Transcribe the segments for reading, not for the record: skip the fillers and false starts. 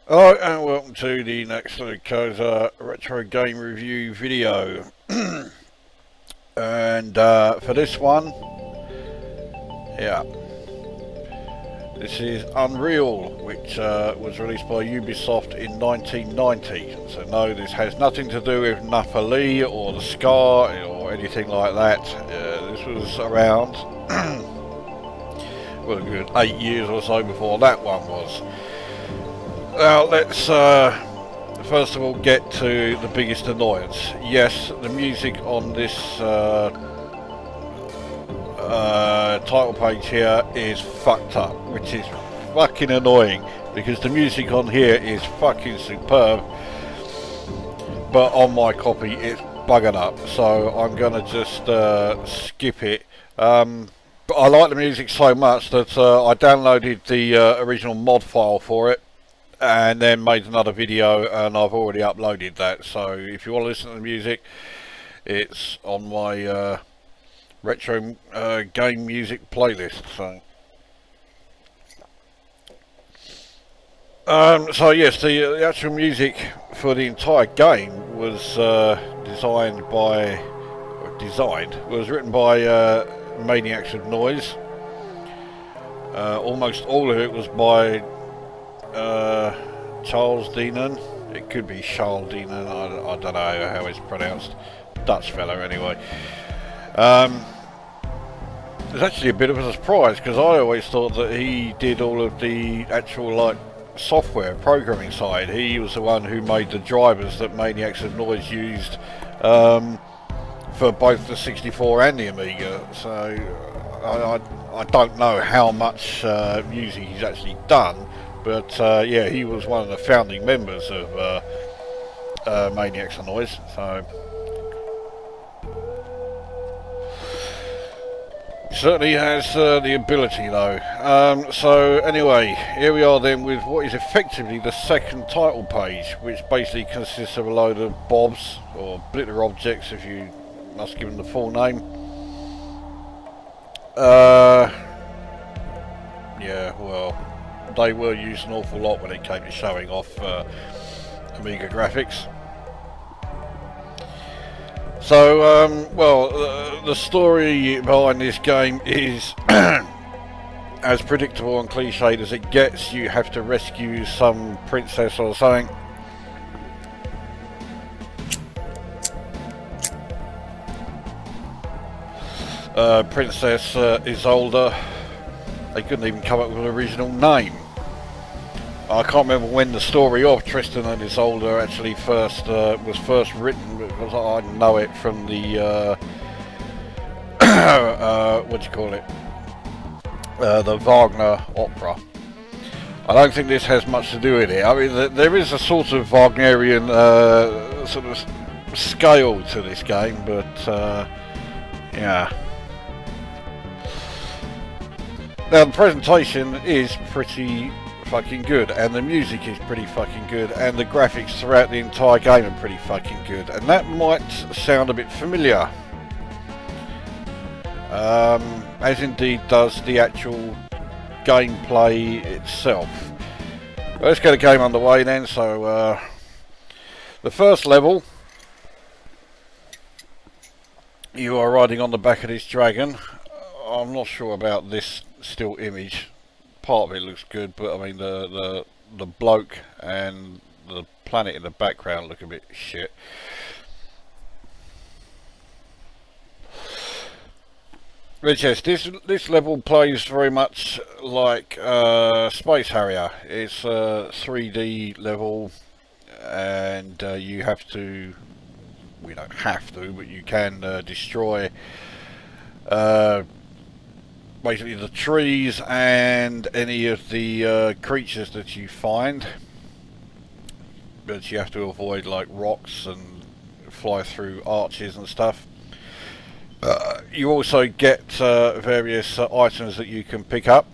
Hello and welcome to the next Lukozer retro game review video. And for this one, yeah, this is Unreal, which was released by Ubisoft in 1990. So no, this has nothing to do with Napoli or the Scar or anything like that. This was around, well, a good 8 years or so before that one was. Now let's first of all get to the biggest annoyance. Yes, the music on this title page here is fucked up, which is fucking annoying because the music on here is fucking superb, but on my copy it's buggered up, so I'm gonna just skip it. But I like the music so much that I downloaded the original mod file for it and then made another video, and I've already uploaded that. So if you want to listen to the music, it's on my retro game music playlist. So yes, the actual music for the entire game was written by Maniacs of Noise. Almost all of it was by Charles Deenan. It could be Charles Deenan, I don't know how it's pronounced. Dutch fellow anyway. It's actually a bit of a surprise because I always thought that he did all of the actual like software programming side. He was the one who made the drivers that Maniacs of Noise used for both the 64 and the Amiga. So I don't know how much music he's actually done. But yeah, he was one of the founding members of Maniacs of Noise. So certainly has the ability though. So anyway, here we are then with what is effectively the second title page, which basically consists of a load of bobs or blitter objects, if you must give them the full name. Yeah, well, they were used an awful lot when it came to showing off Amiga graphics. So, well, the story behind this game is as predictable and cliched as it gets. You have to rescue some princess or something. Princess Isolde. They couldn't even come up with an original name. I can't remember when the story of Tristan and Isolde actually was first written, because I know it from the what do you call it? The Wagner opera. I don't think this has much to do with it. I mean, there is a sort of Wagnerian sort of scale to this game, but yeah. Now the presentation is pretty fucking good, and the music is pretty fucking good, and the graphics throughout the entire game are pretty fucking good, and that might sound a bit familiar, as indeed does the actual gameplay itself. Let's get the game underway then. So the first level, you are riding on the back of this dragon. I'm not sure about this still image. Part of it looks good, but I mean the bloke and the planet in the background look a bit shit. But yes, this level plays very much like Space Harrier. It's a 3D level, and you have to, we don't have to, but you can destroy basically the trees and any of the creatures that you find, but you have to avoid like rocks and fly through arches and stuff. You also get various items that you can pick up.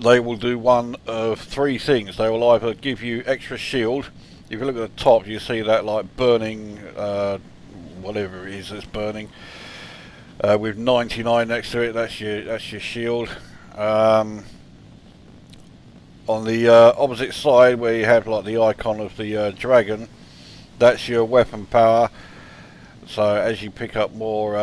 They will do one of three things. They will either give you extra shield. If you look at the top, you see that like burning whatever it is that's burning. With 99 next to it, that's your shield. On the opposite side, where you have like the icon of the dragon, that's your weapon power. So as you pick up more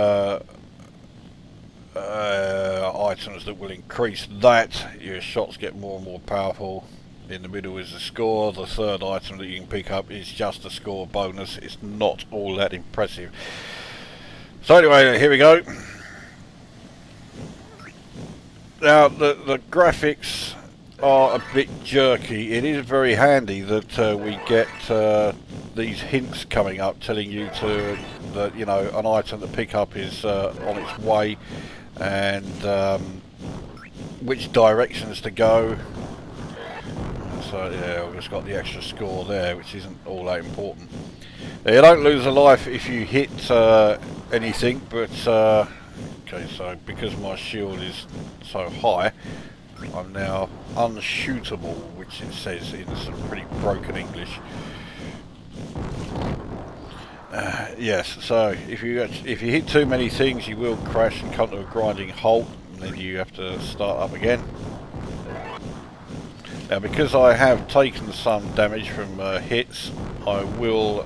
items that will increase that, your shots get more and more powerful. In the middle is the score. The third item that you can pick up is just a score bonus. It's not all that impressive. So anyway, here we go. Now the graphics are a bit jerky. It is very handy that we get these hints coming up telling you that you know an item to pick up is on its way, and which directions to go. So yeah, we've just got the extra score there, which isn't all that important. You don't lose a life if you hit anything, but okay, so because my shield is so high, I'm now unshootable, which it says in some pretty broken English. Yes, so if you hit too many things, you will crash and come to a grinding halt, and then you have to start up again. Now, because I have taken some damage from hits, I will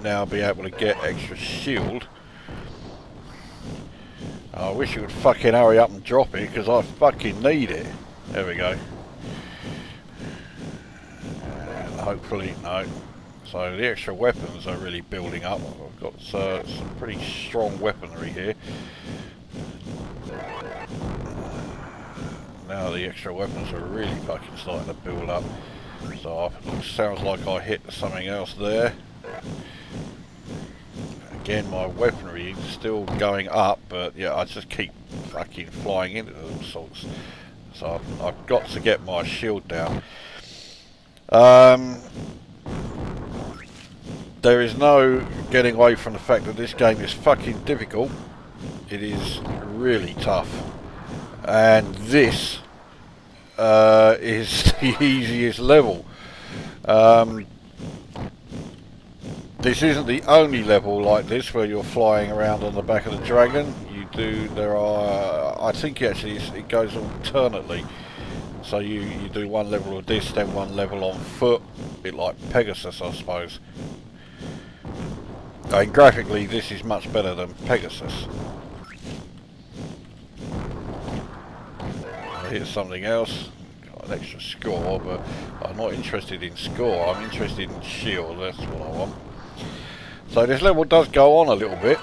now be able to get extra shield. I wish you would fucking hurry up and drop it, because I fucking need it. There we go. And hopefully, no. So the extra weapons are really building up. I've got some pretty strong weaponry here. Now the extra weapons are really fucking starting to build up. So it sounds like I hit something else there. Again, my weaponry is still going up, but yeah, I just keep fucking flying into all sorts. So I've got to get my shield down. There is no getting away from the fact that this game is fucking difficult. It is really tough. And this is the easiest level. This isn't the only level like this where you're flying around on the back of the dragon. There are, I think actually it goes alternately. So you do one level of this, then one level on foot, a bit like Pegasus, I suppose. And graphically, this is much better than Pegasus. Here's something else. Got an extra score, but I'm not interested in score. I'm interested in shield. That's what I want. So this level does go on a little bit,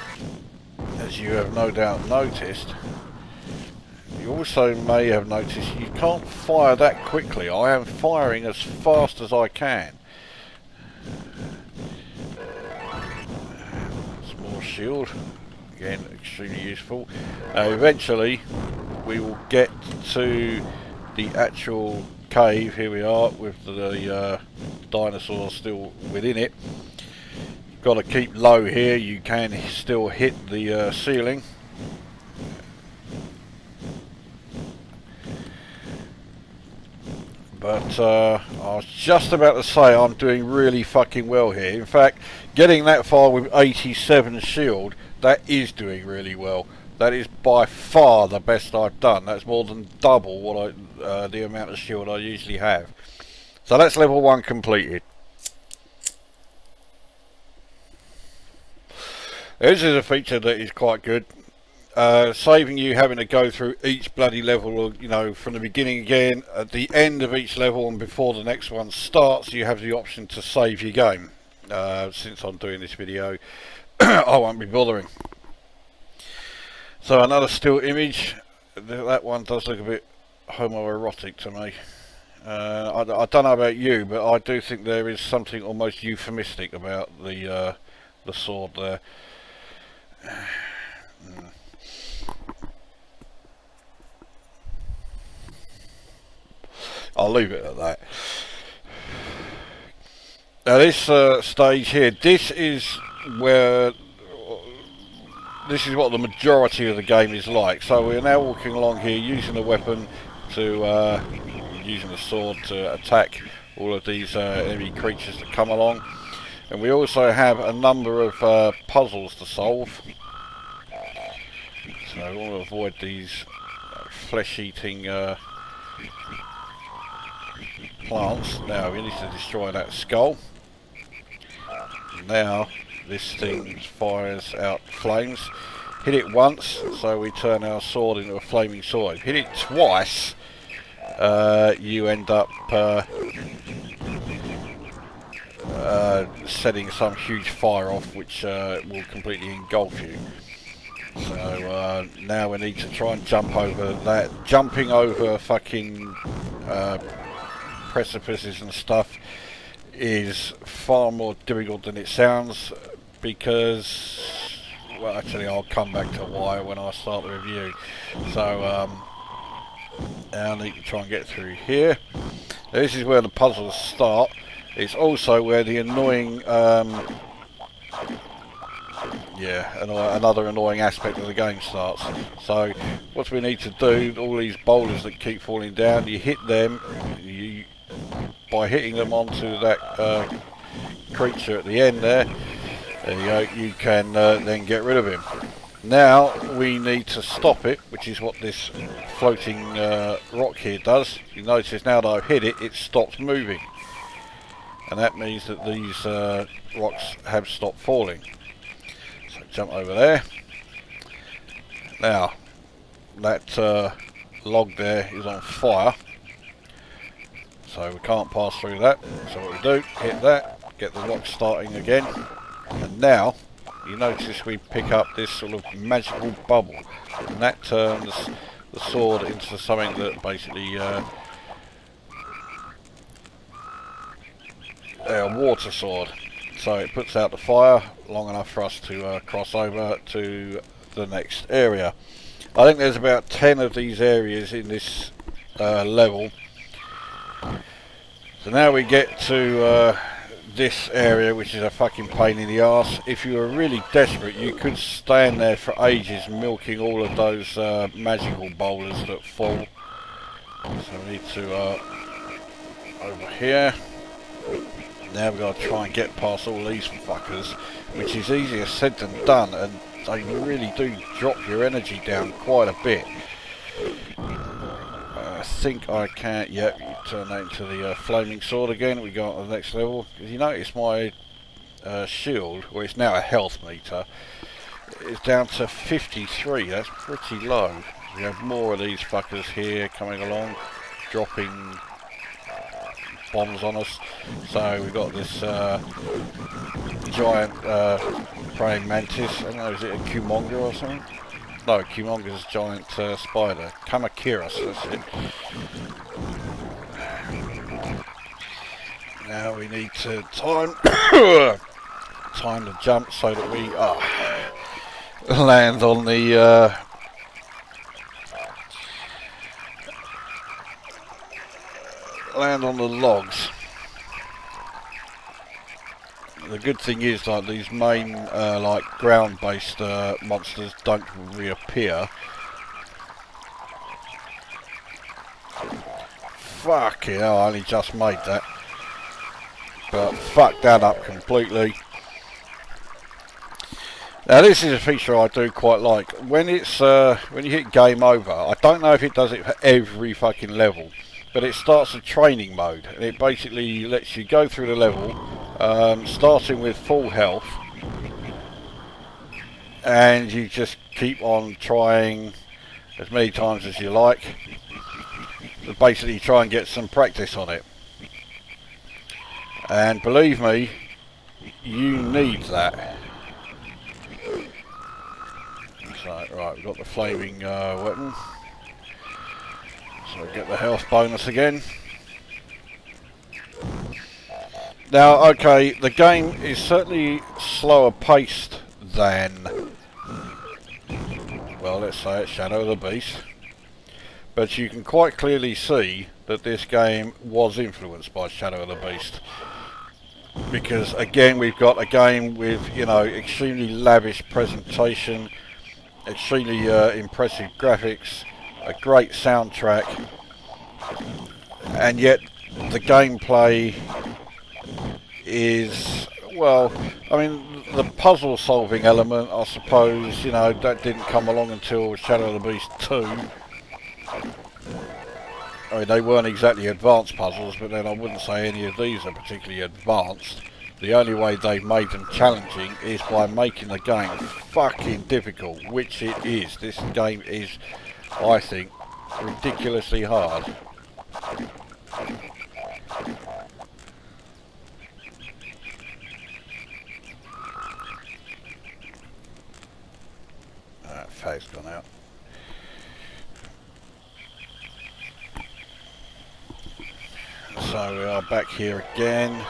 as you have no doubt noticed. You also may have noticed you can't fire that quickly. I am firing as fast as I can. Some more shield. Again, extremely useful. Eventually, we will get to the actual cave. Here we are with the dinosaur still within it. Got to keep low here. You can still hit the ceiling. But I was just about to say I'm doing really fucking well here. In fact, getting that far with 87 shield, that is doing really well. That is by far the best I've done. That's more than double what the amount of shield I usually have. So that's level 1 completed. This is a feature that is quite good. Saving you having to go through each bloody level, you know, from the beginning again. At the end of each level and before the next one starts, you have the option to save your game. Since I'm doing this video, I won't be bothering. So another still image. That one does look a bit homoerotic to me. I don't know about you, but I do think there is something almost euphemistic about the sword there. I'll leave it at that. Now this stage here, this is what the majority of the game is like. So we're now walking along here using the weapon to using the sword to attack all of these enemy creatures that come along, and we also have a number of puzzles to solve. So I want to avoid these flesh-eating plants. Now we need to destroy that skull. Now this thing fires out flames. Hit it once, so we turn our sword into a flaming sword. Hit it twice, you end up setting some huge fire off, which will completely engulf you. So now we need to try and jump over that. Jumping over fucking precipices and stuff is far more difficult than it sounds, because, well, actually I'll come back to why when I start the review. So I need to try and get through here. This is where the puzzles start. It's also where the annoying another annoying aspect of the game starts. So what we need to do, all these boulders that keep falling down, you hit them, by hitting them onto that creature at the end there you go, you can then get rid of him. Now we need to stop it, which is what this floating rock here does. You notice now that I've hit it, it stops moving, and that means that these rocks have stopped falling. So jump over there. Now that log there is on fire, so we can't pass through that. So what we do, hit that, get the rock starting again, and now you notice we pick up this sort of magical bubble, and that turns the sword into something that basically a water sword. So it puts out the fire long enough for us to cross over to the next area. I think there's about 10 of these areas in this level. So now we get to this area, which is a fucking pain in the arse. If you were really desperate, you could stand there for ages milking all of those magical boulders that fall. So we need to over here. Now we've got to try and get past all these fuckers, which is easier said than done, and they really do drop your energy down quite a bit. I think I can, yep, you turn that into the flaming sword again. We go on to the next level. You notice my shield, well, it's now a health meter, it's down to 53. That's pretty low. We have more of these fuckers here coming along, dropping bombs on us. So we've got this giant praying mantis. I don't know, is it a Kumonga or something? No, Kumonga's giant spider. Kamakiras, that's it. Now we need to time the jump so that we land on the logs. The good thing is, like, these main like ground-based monsters don't reappear. Fucking hell, I only just made that, but fucked that up completely. Now this is a feature I do quite like. When it's when you hit game over, I don't know if it does it for every fucking level, but it starts a training mode, and it basically lets you go through the level starting with full health, and you just keep on trying as many times as you like to basically try and get some practice on it. And believe me, you need that. So, right, we've got the flaming weapon. So we get the health bonus again. Now, okay, the game is certainly slower paced than, well, let's say it's Shadow of the Beast. But you can quite clearly see that this game was influenced by Shadow of the Beast. Because, again, we've got a game with, you know, extremely lavish presentation, extremely impressive graphics, a great soundtrack, and yet the gameplay is, well, I mean, the puzzle solving element, I suppose, you know, that didn't come along until Shadow of the Beast 2. I mean, they weren't exactly advanced puzzles, but then I wouldn't say any of these are particularly advanced. The only way they've made them challenging is by making the game fucking difficult, which it is. This game is, I think, ridiculously hard. Fag's gone out. So we are back here again.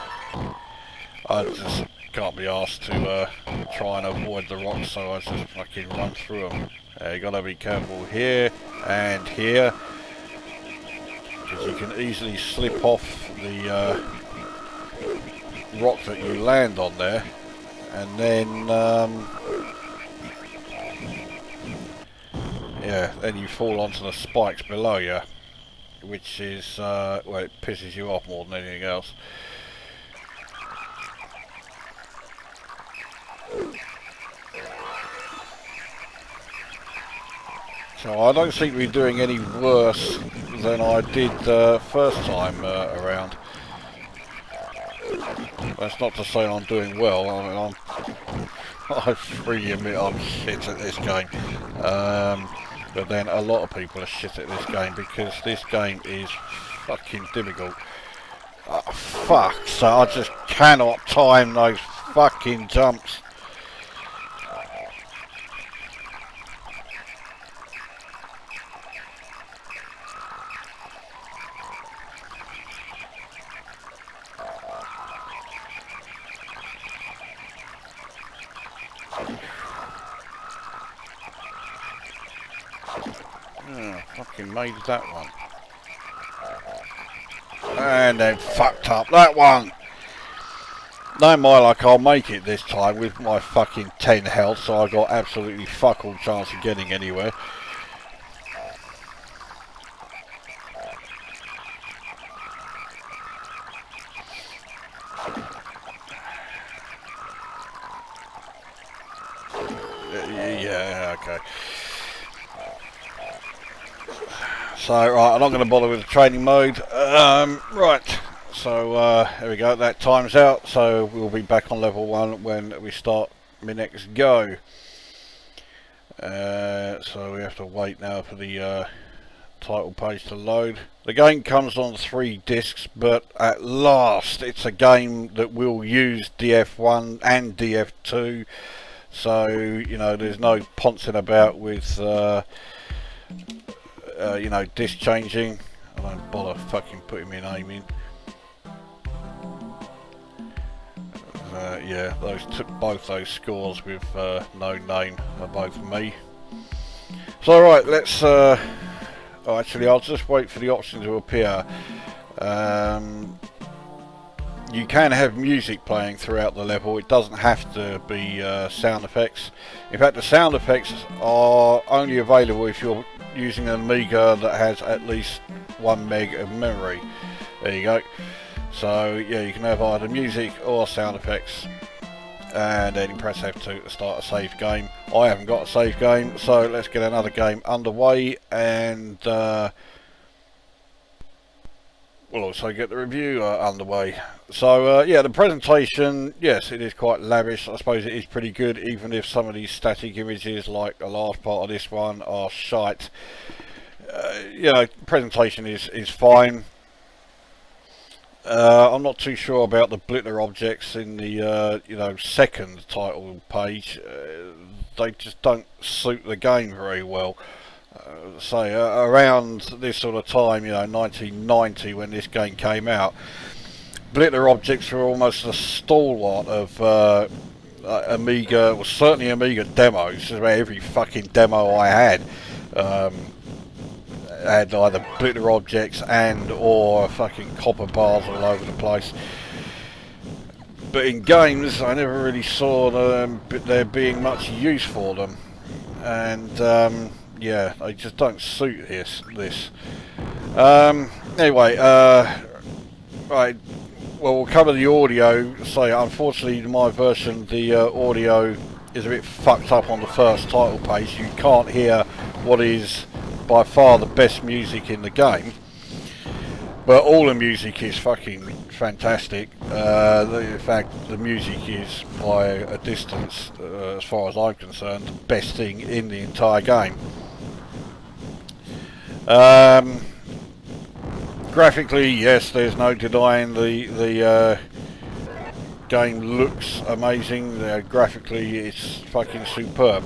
I just can't be asked to try and avoid the rocks, so I just fucking run through them. You gotta be careful here and here, because you can easily slip off the rock that you land on there, and then yeah, then you fall onto the spikes below you, which is well, it pisses you off more than anything else. So I don't seem to be doing any worse than I did first time around. That's not to say I'm doing well. I mean, I freely admit I'm shit at this game. But then a lot of people are shit at this game because this game is fucking difficult. Oh, fuck, so I just cannot time those fucking jumps. Oh, fucking made that one. And then fucked up that one. No my luck, I'll make it this time with my fucking 10 health, so I got absolutely fuck all chance of getting anywhere. Yeah, okay. So, right, I'm not going to bother with the training mode. Right, so there we go, that time's out, so we'll be back on level 1 when we start my next go. So we have to wait now for the title page to load. The game comes on 3 discs, but at last it's a game that will use DF1 and DF2, so, you know, there's no poncing about with you know, disc changing. I don't bother fucking putting my name in. Yeah, both those scores with no name are both me. So right, let's oh, actually I'll just wait for the option to appear. You can have music playing throughout the level. It doesn't have to be sound effects. In fact, the sound effects are only available if you're using an Amiga that has at least 1 meg of memory. There you go. So yeah, you can have either music or sound effects, and then you press F2 to start a save game. I haven't got a save game, so let's get another game underway, and we'll also get the review underway. So yeah, the presentation, yes, it is quite lavish. I suppose it is pretty good, even if some of these static images, like a large part of this one, are shite. You know, presentation is fine. I'm not too sure about the blitter objects in the you know, second title page. They just don't suit the game very well. Say around this sort of time, you know, 1990, when this game came out, blitter objects were almost a stalwart of Amiga, well, certainly Amiga demos. Just about every fucking demo I had had either blitter objects and or fucking copper bars all over the place. But in games, I never really saw there being much use for them, and yeah, they just don't suit this. Anyway, right, well, we'll cover the audio. So unfortunately, my version, the audio is a bit fucked up on the first title page. You can't hear what is by far the best music in the game. But all the music is fucking fantastic. In fact, the music is by a distance, as far as I'm concerned, the best thing in the entire game. Graphically, yes, there's no denying the game looks amazing. Graphically, it's fucking superb.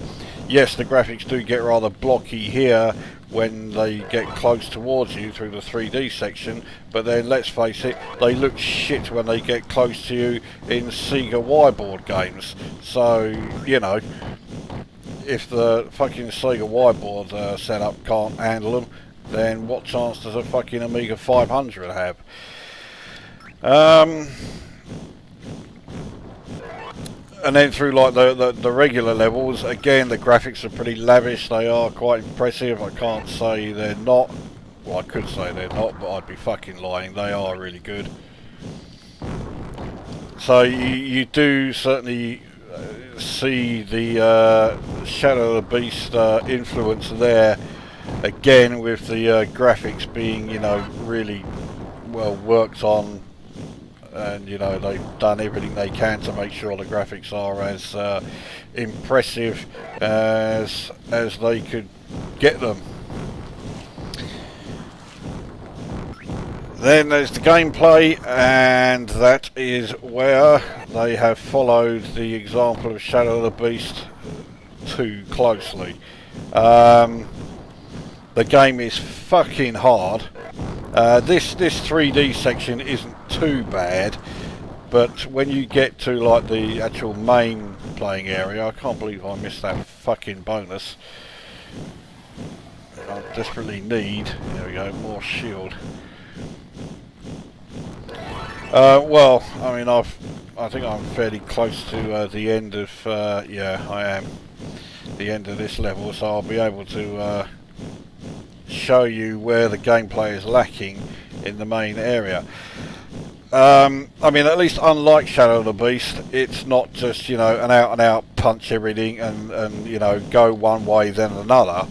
Yes, the graphics do get rather blocky here when they get close towards you through the 3D section, but then let's face it, they look shit when they get close to you in Sega Y-board games. So, you know, if the fucking Sega Y-board setup can't handle them, then what chance does a fucking Amiga 500 have? And then through like the regular levels, again the graphics are pretty lavish. They are quite impressive. I can't say they're not. Well, I could say they're not, but I'd be fucking lying. They are really good. So you do certainly see the Shadow of the Beast influence there. Again, with the graphics being, you know, really well worked on. And you know, they've done everything they can to make sure the graphics are as impressive as they could get them. Then there's the gameplay, and that is where they have followed the example of Shadow of the Beast too closely. The game is fucking hard. This 3D section isn't too bad, but when you get to like the actual main playing area, I can't believe I missed that fucking bonus. I desperately need, there we go, more shield. Well, I mean, I think I'm fairly close to the end of, yeah, I am, the end of this level, so I'll be able to show you where the gameplay is lacking in the main area. I mean, at least unlike Shadow of the Beast, it's not just, you know, an out and out punch everything and you know, go one way then another.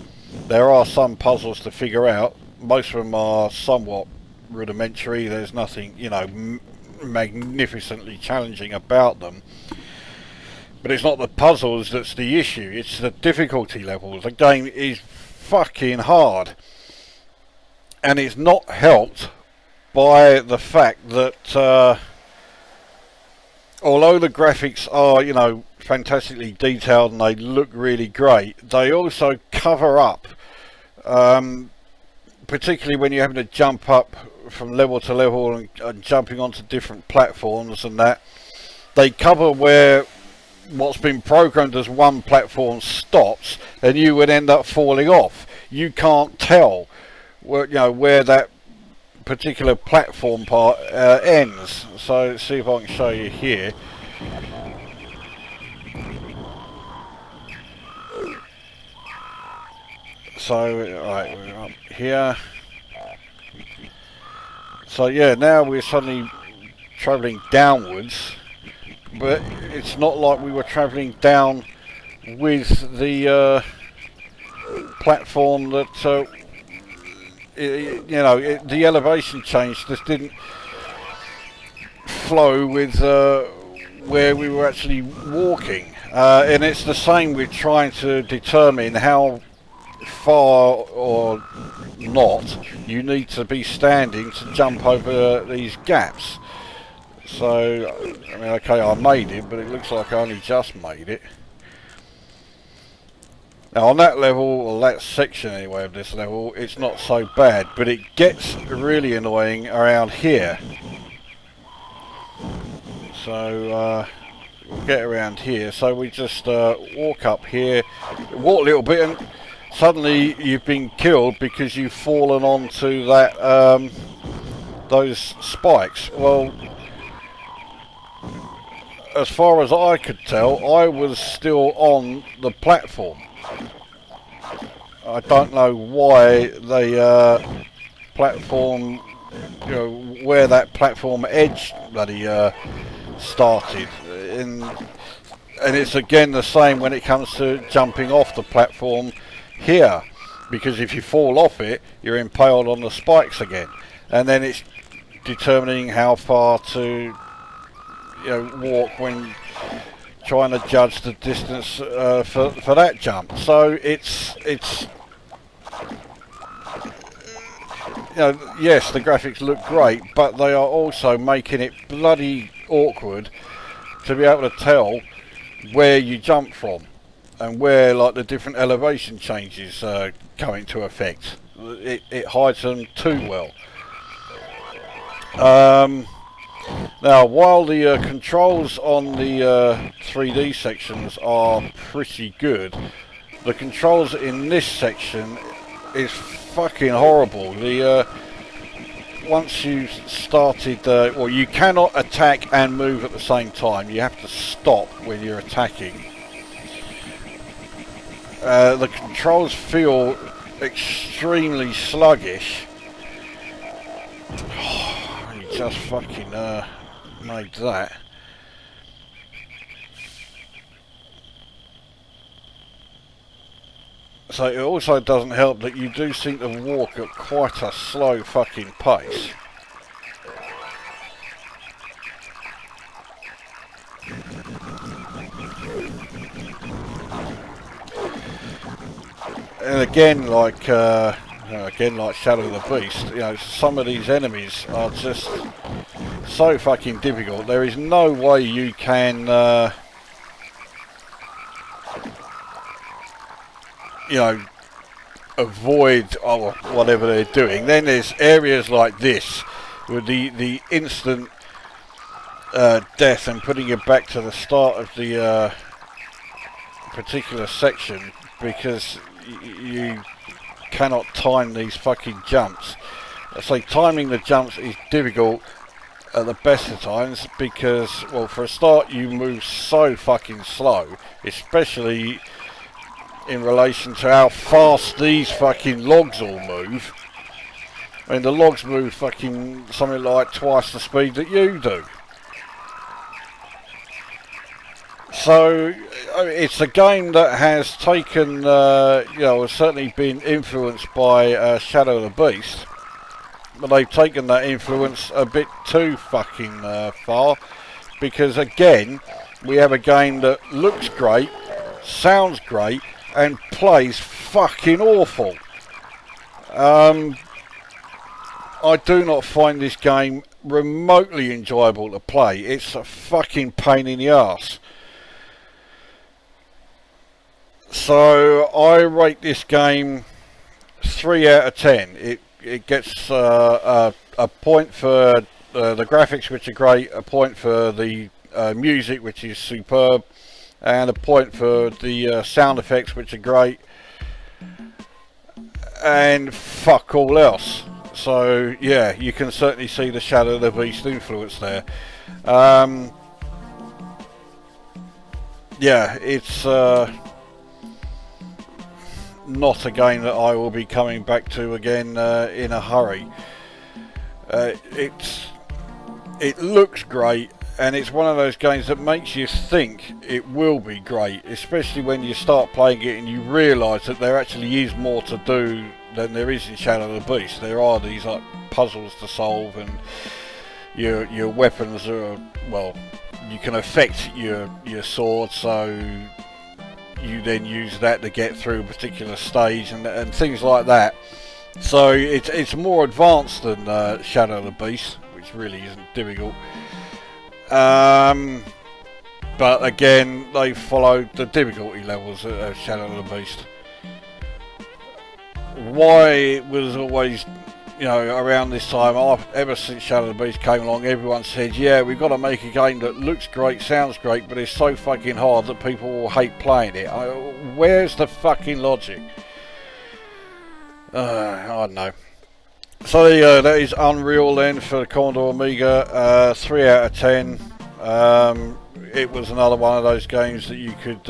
There are some puzzles to figure out. Most of them are somewhat rudimentary. There's nothing, you know, magnificently challenging about them. But it's not the puzzles that's the issue, it's the difficulty levels. The game is fucking hard. And it's not helped by the fact that although the graphics are, you know, fantastically detailed and they look really great, they also cover up, particularly when you're having to jump up from level to level and jumping onto different platforms and that, they cover where what's been programmed as one platform stops and you would end up falling off. You can't tell where, you know, where that particular platform part ends. So let's see if I can show you here. So right, we're up here. So yeah, now we're suddenly travelling downwards, but it's not like we were travelling down with the platform that you know, the elevation change just didn't flow with where we were actually walking, and it's the same with trying to determine how far or not you need to be standing to jump over these gaps. So I mean, okay, I made it, but it looks like I only just made it. Now on that level, or that section anyway of this level, it's not so bad, but it gets really annoying around here. So we'll get around here. So we just walk up here, walk a little bit, and suddenly you've been killed because you've fallen onto that those spikes. Well, as far as I could tell, I was still on the platform. I don't know why the platform, you know, where that platform edge bloody started, and it's again the same when it comes to jumping off the platform here, because if you fall off it, you're impaled on the spikes again, and then it's determining how far to walk when trying to judge the distance for that jump. So it's yes, the graphics look great, but they are also making it bloody awkward to be able to tell where you jump from and where like the different elevation changes come into effect. It hides them too well. Now, while the controls on the 3D sections are pretty good, the controls in this section is fucking horrible. Once you started, well, you cannot attack and move at the same time. You have to stop when you're attacking. The controls feel extremely sluggish. You just fucking made that. So it also doesn't help that you do seem to walk at quite a slow fucking pace. And again, like Shadow of the Beast, some of these enemies are just so fucking difficult. There is no way you can, avoid whatever they're doing. Then there's areas like this with the instant death and putting you back to the start of the particular section because you cannot time these fucking jumps. I say timing the jumps is difficult at the best of times because, well, for a start you move so fucking slow, especially in relation to how fast these fucking logs all move. I mean, the logs move fucking something like twice the speed that you do. So it's a game that has taken, has certainly been influenced by Shadow of the Beast, but they've taken that influence a bit too fucking far, because again, we have a game that looks great, sounds great, and plays fucking awful. I do not find this game remotely enjoyable to play. It's a fucking pain in the arse. So I rate this game 3 out of 10. It gets a point for the graphics, which are great, a point for the music, which is superb, and a point for the sound effects, which are great, and fuck all else. So yeah, you can certainly see the Shadow of the Beast influence there. Yeah, it's not a game that I will be coming back to again in a hurry. It looks great, and it's one of those games that makes you think it will be great, especially when you start playing it and you realise that there actually is more to do than there is in Shadow of the Beast. There are these like puzzles to solve, and your weapons are, well, you can affect your sword, so you then use that to get through a particular stage and things like that. So it's more advanced than Shadow of the Beast, which really isn't difficult. But again, they followed the difficulty levels of Shadow of the Beast. Why it was always, around this time, ever since Shadow of the Beast came along, everyone said, yeah, we've got to make a game that looks great, sounds great, but it's so fucking hard that people will hate playing it. Where's the fucking logic? I don't know. So there you go, that is Unreal then for the Commodore Amiga, 3 out of 10. It was another one of those games that you could,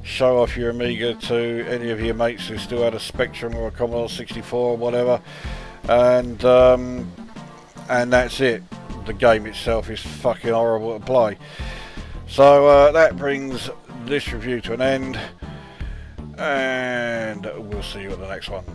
show off your Amiga to any of your mates who still had a Spectrum or a Commodore 64 or whatever, and that's it. The game itself is fucking horrible to play. So that brings this review to an end, and we'll see you at the next one.